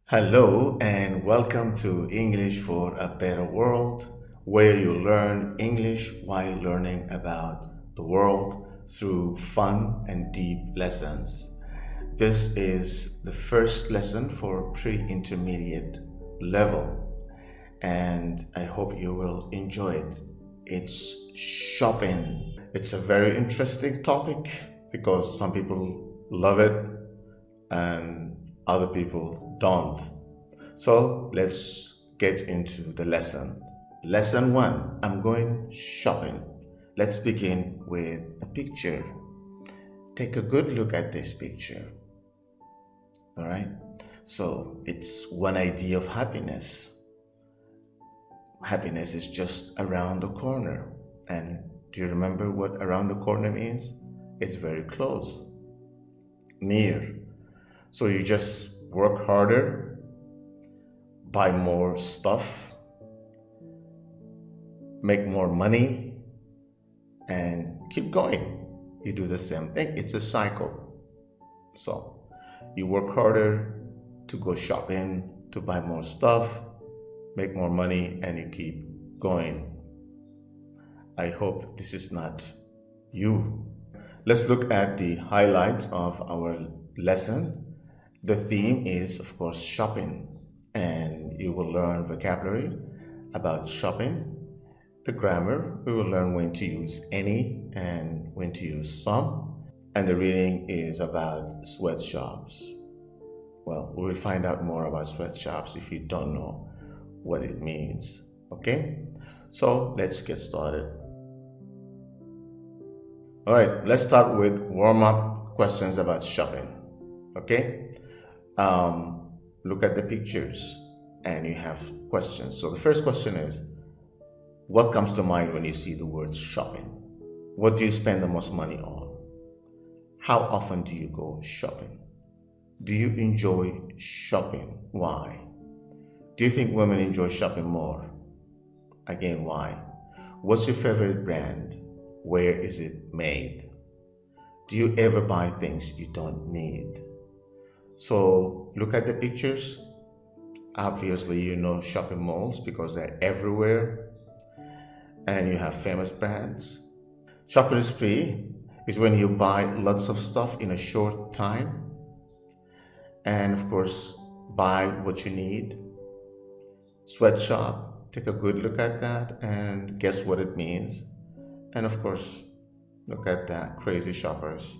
Hello and welcome to English for a Better World, where you learn English while learning about the world through fun and deep lessons. This is the first lesson for pre-intermediate level, and I hope you will enjoy it. It's shopping. It's a very interesting topic because some people love it and other people don't. So let's get into the lesson. Lesson one, I'm going shopping. Let's begin with a picture. Take a good look at this picture. All right. So it's one idea of happiness. Happiness is just around the corner. And do you remember what around the corner means? It's very close, near. So you just work harder, buy more stuff, make more money, and keep going. You do the same thing. It's a cycle. So you work harder to go shopping, to buy more stuff, make more money, and you keep going. I hope this is not you. Let's look at the highlights of our lesson. The theme is, of course, shopping, and you will learn vocabulary about shopping. The grammar, we will learn when to use any and when to use some. And the reading is about sweatshops. Well, we will find out more about sweatshops if you don't know what it means. Okay? So let's get started. All right, let's start with warm-up questions about shopping. Okay? Look at the pictures and you have questions. So the first question is, what comes to mind when you see the word shopping? What do you spend the most money on? How often do you go shopping? Do you enjoy shopping? Why? Do you think women enjoy shopping more? Again, why? What's your favorite brand? Where is it made? Do you ever buy things you don't need? So look at the pictures. Obviously, you know shopping malls because they're everywhere and you have famous brands. Shopping spree is when you buy lots of stuff in a short time and, of course, buy what you need. Sweatshop, take a good look at that and guess what it means. And, of course, look at that, crazy shoppers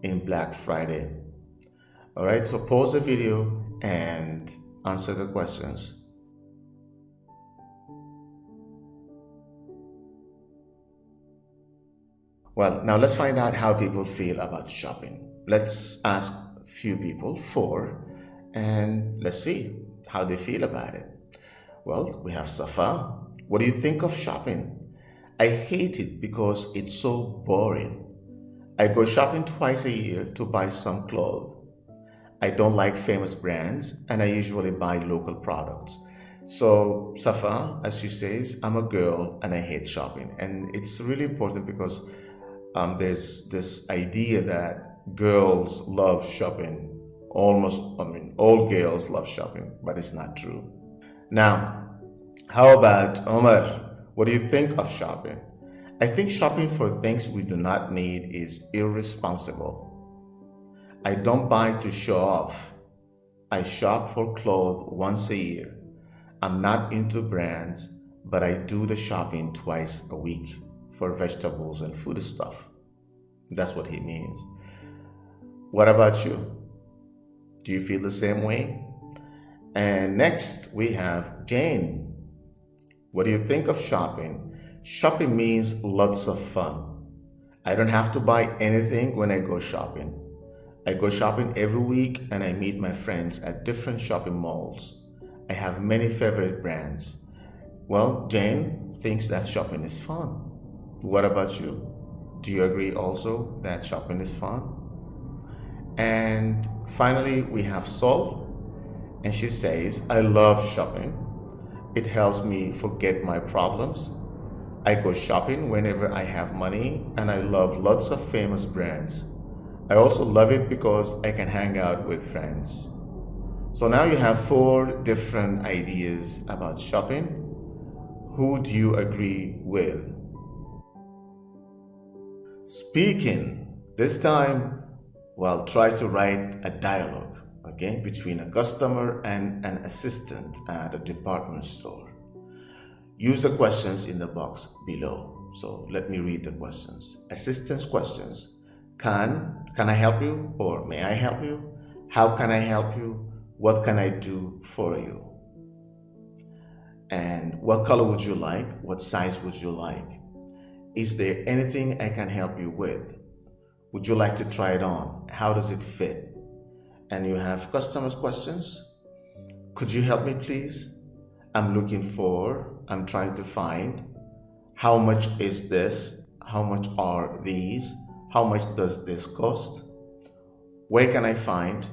in Black Friday. All right, so pause the video and answer the questions. Well, now let's find out how people feel about shopping. Let's ask a few people, 4, and let's see how they feel about it. Well, we have Safa. What do you think of shopping? I hate it because it's so boring. I go shopping twice a year to buy some clothes. I don't like famous brands and I usually buy local products. So Safa, as she says, I'm a girl and I hate shopping. And it's really important because there's this idea that girls love shopping. All girls love shopping, but it's not true. Now, how about Omar? What do you think of shopping? I think shopping for things we do not need is irresponsible. I don't buy to show off. I shop for clothes once a year. I'm not into brands, but I do the shopping twice a week for vegetables and food stuff. That's what he means. What about you? Do you feel the same way? And next we have Jane. What do you think of shopping? Shopping means lots of fun. I don't have to buy anything when I go shopping. I go shopping every week and I meet my friends at different shopping malls. I have many favorite brands. Well, Jane thinks that shopping is fun. What about you? Do you agree also that shopping is fun? And finally, we have Sol, and she says, I love shopping. It helps me forget my problems. I go shopping whenever I have money and I love lots of famous brands. I also love it because I can hang out with friends. So now you have 4 different ideas about shopping. Who do you agree with? Speaking, this time, well, try to write a dialogue, okay, between a customer and an assistant at a department store. Use the questions in the box below. So let me read the questions. Assistant's questions. Can I help you? Or may I help you? How can I help you? What can I do for you? And what color would you like? What size would you like? Is there anything I can help you with? Would you like to try it on? How does it fit? And you have customers' questions. Could you help me, please? I'm trying to find. How much is this? How much are these? How much does this cost? Where can I find?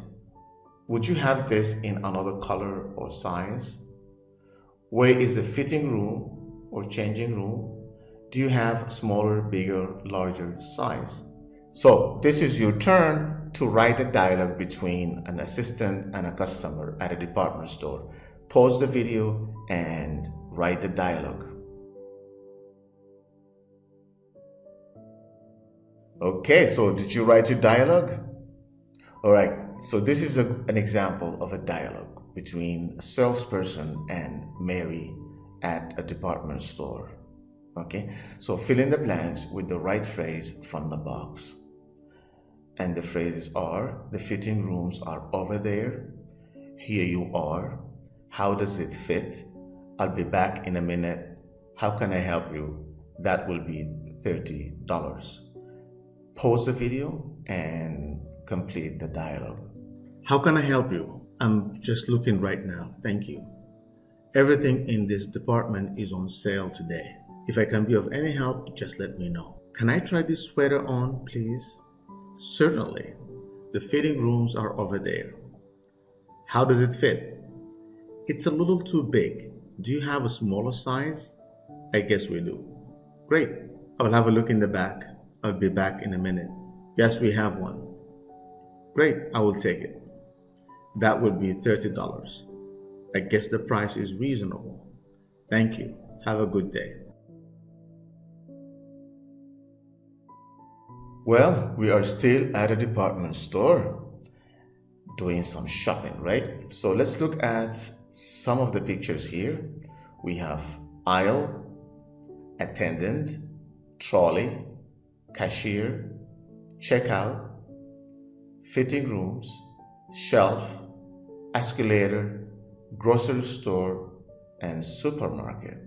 Would you have this in another color or size? Where is the fitting room or changing room? Do you have smaller, bigger, larger size? So this is your turn to write a dialogue between an assistant and a customer at a department store. Pause the video and write the dialogue. Okay, so did you write your dialogue? All right, so this is an example of a dialogue between a salesperson and Mary at a department store. Okay, so fill in the blanks with the right phrase from the box. And the phrases are, the fitting rooms are over there. Here you are. How does it fit? I'll be back in a minute. How can I help you? That will be $30. Pause the video and complete the dialogue. How can I help you? I'm just looking right now. Thank you. Everything in this department is on sale today. If I can be of any help, just let me know. Can I try this sweater on, please? Certainly. The fitting rooms are over there. How does it fit? It's a little too big. Do you have a smaller size? I guess we do. Great. I'll have a look in the back. I'll be back in a minute. Yes, we have one. Great. I will take it. That would be $30. I guess the price is reasonable. Thank you. Have a good day. Well, we are still at a department store doing some shopping, right? So let's look at some of the pictures here. We have aisle, attendant, trolley, cashier, checkout, fitting rooms, shelf, escalator, grocery store, and supermarket.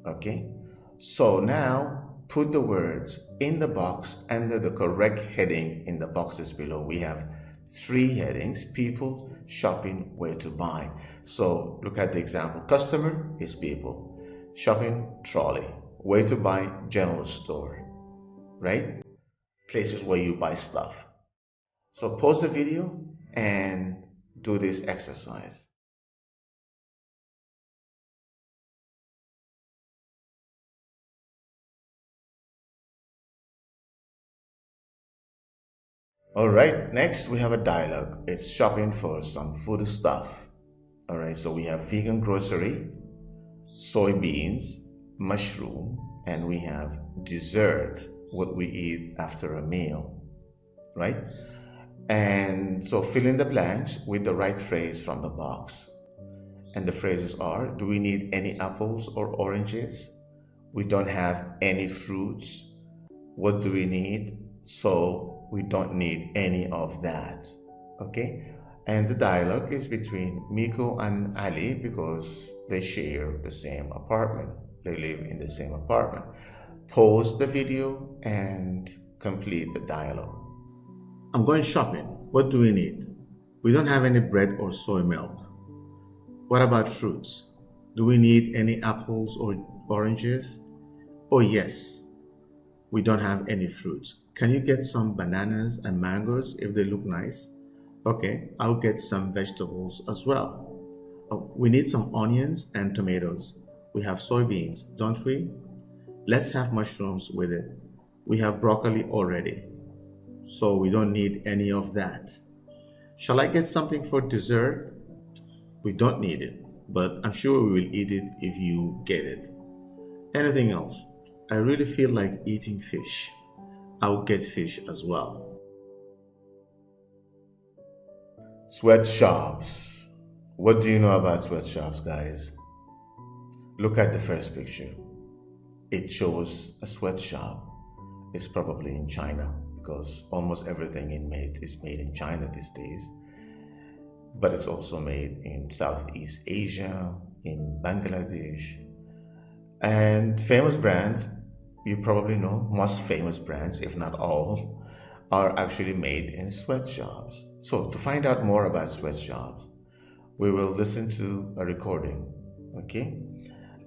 Okay, so now put the words in the box under the correct heading in the boxes below. We have 3 headings: people, shopping, where to buy. So look at the example. Customer is people, shopping, trolley, where to buy, general store, right? Places where you buy stuff. So pause the video and do this exercise. All right, next we have a dialogue. It's shopping for some food stuff. All right, so we have vegan grocery, soybeans, mushroom, and we have dessert, what we eat after a meal, right? And so fill in the blanks with the right phrase from the box. And the phrases are, do we need any apples or oranges? We don't have any fruits. What do we need? So we don't need any of that. Okay? And the dialogue is between Miko and Ali because they share the same apartment. They live in the same apartment. Pause the video and complete the dialogue. I'm going shopping. What do we need? We don't have any bread or soy milk. What about fruits? Do we need any apples or oranges? Oh yes, we don't have any fruits. Can you get some bananas and mangoes if they look nice? Okay, I'll get some vegetables as well. We need some onions and tomatoes. We have soybeans, don't we? Let's have mushrooms with it. We have broccoli already, so we don't need any of that. Shall I get something for dessert? We don't need it, but I'm sure we will eat it if you get it. Anything else? I really feel like eating fish. I'll get fish as well. Sweatshops. What do you know about sweatshops, guys? Look at the first picture. It shows a sweatshop. It's probably in China because almost everything is made in China these days. But it's also made in Southeast Asia, in Bangladesh. And famous brands, you probably know, most famous brands, if not all, are actually made in sweatshops. So to find out more about sweatshops, we will listen to a recording. Okay?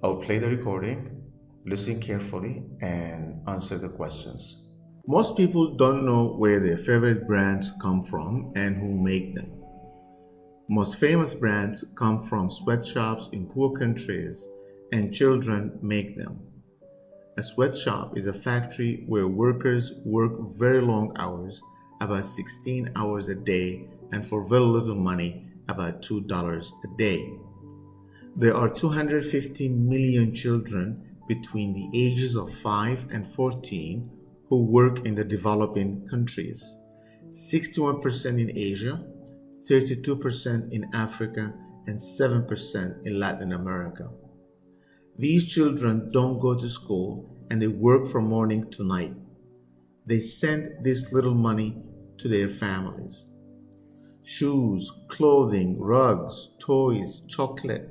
I'll play the recording, listen carefully, and answer the questions. Most people don't know where their favorite brands come from and who make them. Most famous brands come from sweatshops in poor countries, and children make them. A sweatshop is a factory where workers work very long hours, about 16 hours a day, and for very little money, about $2 a day. There are 250 million children between the ages of 5 and 14 who work in the developing countries, 61% in Asia, 32% in Africa, and 7% in Latin America. These children don't go to school and they work from morning to night. They send this little money to their families. Shoes, clothing, rugs, toys, chocolate,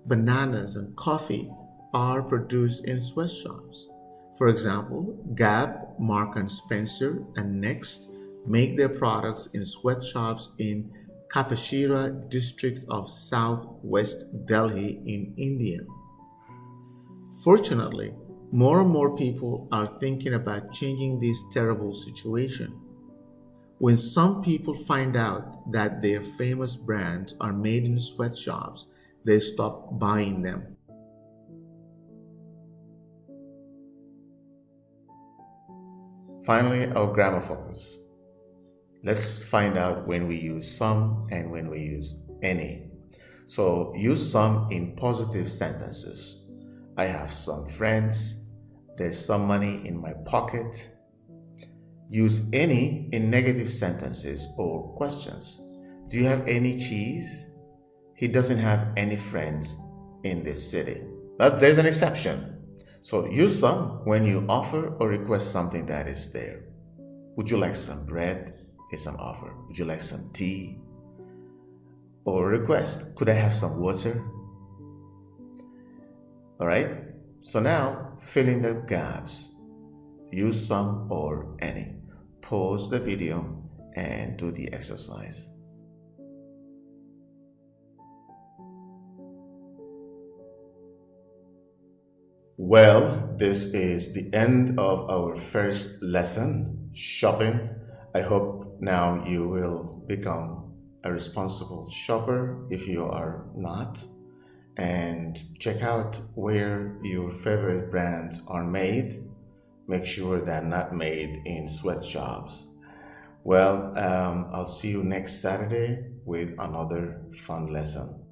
bananas, and coffee are produced in sweatshops. For example, Gap, Mark and Spencer, and Next make their products in sweatshops in Kapashira district of southwest Delhi in India. Fortunately, more and more people are thinking about changing this terrible situation. When some people find out that their famous brands are made in sweatshops, they stop buying them. Finally, our grammar focus. Let's find out when we use some and when we use any. So use some in positive sentences. I have some friends. There's some money in my pocket. Use any in negative sentences or questions. Do you have any cheese? He doesn't have any friends in this city. But there's an exception. So use some when you offer or request something that is there. Would you like some bread? It's an offer. Would you like some tea? Or request, could I have some water? All right. So now fill in the gaps. Use some or any. Pause the video and do the exercise. Well, this is the end of our first lesson, shopping. I hope now you will become a responsible shopper if you are not. And check out where your favorite brands are made. Make sure they're not made in sweatshops. Well, I'll see you next Saturday with another fun lesson.